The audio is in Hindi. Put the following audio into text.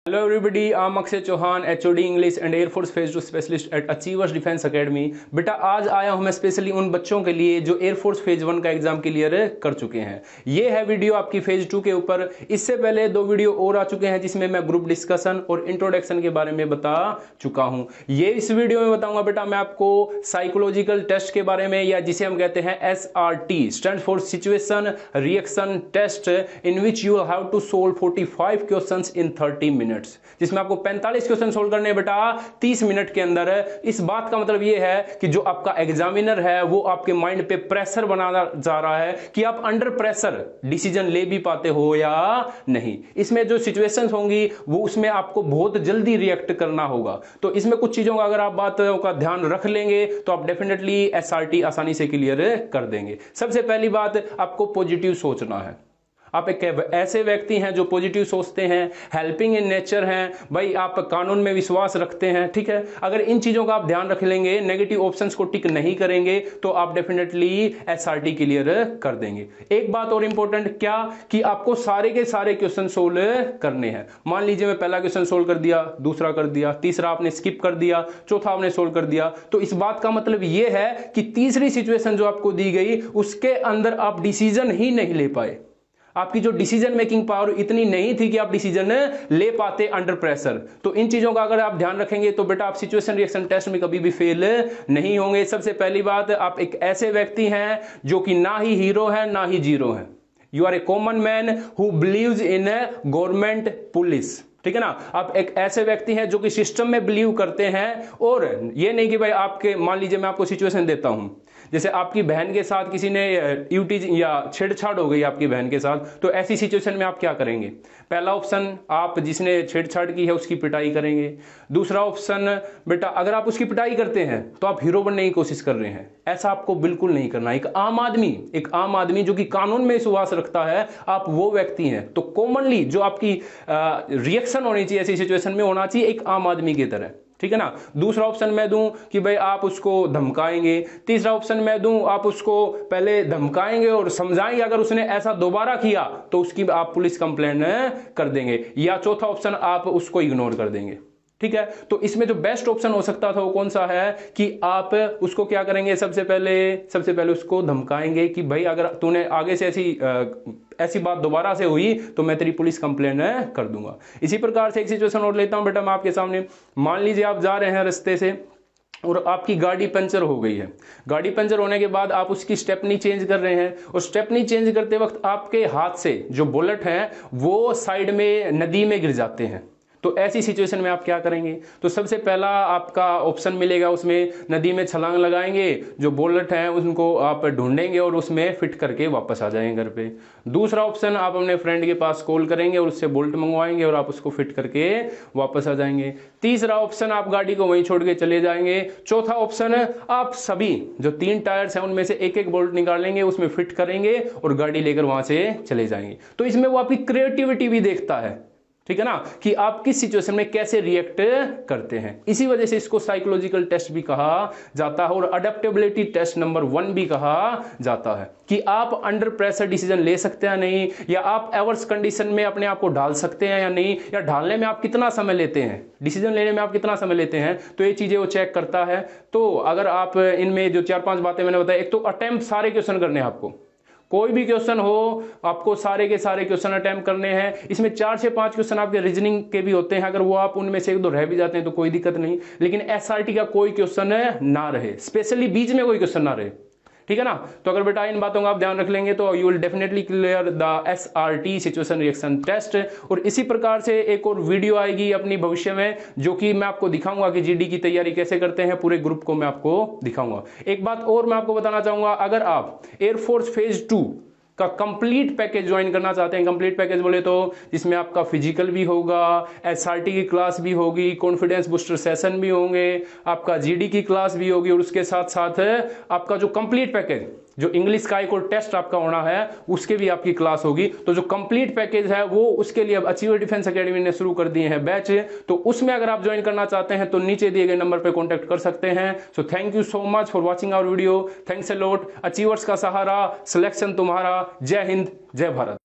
Hello everybody, I'm Akshay Chauhan, HOD English and Air Force Phase 2 Specialist at Achievers Defense Academy। बेटा आज आया हूं मैं स्पेशली उन बच्चों के लिए जो एयर फोर्स फेज 1 का एग्जाम क्लियर कर चुके हैं। ये है वीडियो आपकी फेज 2 के ऊपर। इससे पहले 2 वीडियो और आ चुके हैं जिसमें मैं ग्रुप डिस्कशन और इंट्रोडक्शन के बारे में बता चुका हूं। ये इस वीडियो में बताऊंगा बेटा मैं आपको साइकोलॉजिकल टेस्ट के बारे में, या जिसे हम कहते हैं SRT, stand for situation reaction test, in which you have to solve 45 questions in 30 minute, जिसमें आपको 45 क्वेश्चन सोल्व करने बेटा 30 मिनट के अंदर। इस बात का मतलब यह है कि जो आपका एग्जामिनर है वो आपके माइंड पे प्रेशर बनाना जा रहा है कि आप अंडर प्रेशर डिसीजन ले भी पाते हो या नहीं। इसमें जो सिचुएशंस होंगी वो उसमें आपको बहुत जल्दी रिएक्ट करना होगा। तो इसमें कुछ चीजों का अगर आप बातों का ध्यान रख लेंगे तो आप डेफिनेटली SRT आसानी से क्लियर कर देंगे। सबसे पहली बात, आपको पॉजिटिव सोचना है। आप एक ऐसे व्यक्ति हैं जो पॉजिटिव सोचते हैं, हेल्पिंग इन नेचर हैं, भाई आप कानून में विश्वास रखते हैं, ठीक है। अगर इन चीजों का आप ध्यान रख लेंगे, नेगेटिव ऑप्शंस को टिक नहीं करेंगे तो आप डेफिनेटली SRT क्लियर कर देंगे। एक बात और इंपॉर्टेंट क्या कि आपको सारे के सारे क्वेश्चन सोल्व करने हैं। मान लीजिए मैं पहला क्वेश्चन सोल्व कर दिया, दूसरा कर दिया, तीसरा आपने स्किप कर दिया, चौथा आपने सोल्व कर दिया, तो इस बात का मतलब यह है कि तीसरी सिचुएशन जो आपको दी गई उसके अंदर आप डिसीजन ही नहीं ले पाए। आपकी जो डिसीजन मेकिंग पावर इतनी नहीं थी कि आप डिसीजन ले पाते अंडर प्रेशर। तो इन चीजों का अगर आप ध्यान रखेंगे तो बेटा आप सिचुएशन रिएक्शन टेस्ट में कभी भी फेल नहीं होंगे। सबसे पहली बात, आप एक ऐसे व्यक्ति हैं जो कि ना ही हीरो है ना ही जीरो है। You are a common man who believes in government police, ठीक है ना। आप एक ऐसे व्यक्ति हैं जो कि सिस्टम में बिलीव करते हैं, और ये नहीं कि भाई आपके, मान लीजिए मैं आपको सिचुएशन देता हूं, जैसे आपकी बहन के साथ किसी ने यूटी या छेड़छाड़ हो गई आपकी बहन के साथ, तो ऐसी सिचुएशन में आप क्या करेंगे? पहला ऑप्शन, आप जिसने छेड़छाड़ की है उसकी पिटाई करेंगे। दूसरा ऑप्शन, बेटा अगर आप उसकी पिटाई करते हैं तो आप हीरो बनने की कोशिश कर रहे हैं। ऐसा आपको बिल्कुल नहीं करना। एक आम आदमी जो कि कानून में विश्वास रखता है, आप वो व्यक्ति हैं। तो कॉमनली जो आपकी रिएक्शन होनी चाहिए ऐसी सिचुएशन में होना चाहिए एक आम आदमी की तरह, ठीक है ना। दूसरा ऑप्शन मैं दूं कि भाई आप उसको धमकाएंगे। तीसरा ऑप्शन मैं दूं, आप उसको पहले धमकाएंगे और समझाएंगे, अगर उसने ऐसा दोबारा किया तो उसकी आप पुलिस कंप्लेंट कर देंगे। या चौथा ऑप्शन, आप उसको इग्नोर कर देंगे, ठीक है। तो इसमें जो बेस्ट ऑप्शन हो सकता था वो कौन सा है कि आप उसको क्या करेंगे? सबसे पहले उसको धमकाएंगे कि भाई अगर तूने आगे से ऐसी बात दोबारा से हुई तो मैं तेरी पुलिस कंप्लेंट कर दूंगा। इसी प्रकार से एक सिचुएशन और लेता हूं बेटा मैं आपके सामने। मान लीजिए आप जा रहे हैं रास्ते से और आपकी गाड़ी पंचर हो गई है। गाड़ी पंचर होने के बाद आप उसकी स्टेपनी चेंज कर रहे हैं, और स्टेपनी चेंज करते वक्त आपके हाथ से जो बुलेट है वो साइड में नदी में गिर जाते हैं। तो ऐसी सिचुएशन में आप क्या करेंगे? तो सबसे पहला आपका ऑप्शन मिलेगा, उसमें नदी में छलांग लगाएंगे, जो बुलेट है उनको आप ढूंढेंगे और उसमें फिट करके वापस आ जाएंगे घर पे। दूसरा ऑप्शन, आप अपने फ्रेंड के पास कॉल करेंगे और उससे बोल्ट मंगवाएंगे और आप उसको फिट करके वापस आ जाएंगे। तीसरा ऑप्शन, आप गाड़ी को वहीं छोड़ के चले जाएंगे। चौथा ऑप्शन, आप सभी जो 3 टायर्स हैं उनमें से एक एक बोल्ट निकालेंगे, उसमें फिट करेंगे और गाड़ी लेकर वहां से चले जाएंगे। तो इसमें वो आपकी क्रिएटिविटी भी देखता है, ठीक है ना, कि आप किस सिचुएशन में कैसे रिएक्ट करते हैं। इसी वजह से इसको साइकोलॉजिकल टेस्ट भी कहा जाता है और अडेप्टेबिलिटी टेस्ट नंबर 1 भी कहा जाता है, कि आप अंडर प्रेशर डिसीजन ले सकते हैं नहीं, या आप एवर्स कंडीशन में अपने आप को ढाल सकते हैं या नहीं, या ढालने में आप कितना समय लेते हैं, डिसीजन लेने में आप कितना समय लेते हैं। तो ये चीजें वो चेक करता है। तो अगर आप इनमें जो 4-5 बातें मैंने बताई, एक तो अटेम्प्ट सारे क्वेश्चन करने हैं आपको, कोई भी क्वेश्चन हो आपको सारे के सारे क्वेश्चन अटेम्प्ट करने हैं। इसमें 4 से 5 क्वेश्चन आपके रीजनिंग के भी होते हैं, अगर वो आप उनमें से 1-2 रह भी जाते हैं तो कोई दिक्कत नहीं, लेकिन SRT का कोई क्वेश्चन ना रहे, स्पेशली बीच में कोई क्वेश्चन ना रहे, ठीक है ना। तो अगर बेटा इन बातों का आप ध्यान रख लेंगे तो you will definitely clear the SRT situation reaction test. और इसी प्रकार से एक और वीडियो आएगी अपनी भविष्य में, जो कि मैं आपको दिखाऊंगा कि GD की तैयारी कैसे करते हैं, पूरे ग्रुप को मैं आपको दिखाऊंगा। एक बात और मैं आपको बताना चाहूंगा, अगर आप एयरफोर्स फेज 2 का कंप्लीट पैकेज ज्वाइन करना चाहते हैं, कंप्लीट पैकेज बोले तो जिसमें आपका फिजिकल भी होगा, SRT की क्लास भी होगी, कॉन्फिडेंस बूस्टर सेशन भी होंगे, आपका GD की क्लास भी होगी, और उसके साथ साथ आपका जो कंप्लीट पैकेज, जो इंग्लिश का एक और टेस्ट आपका होना है उसके भी आपकी क्लास होगी। तो जो कंप्लीट पैकेज है वो उसके लिए अब अचीवर डिफेंस एकेडमी ने शुरू कर दिए हैं बैच। तो उसमें अगर आप ज्वाइन करना चाहते हैं तो नीचे दिए गए नंबर पर कॉन्टैक्ट कर सकते हैं। So thank you so much for watching our video. Thanks a lot. Achievers का सहारा, सिलेक्शन तुम्हारा। जय हिंद, जय भारत।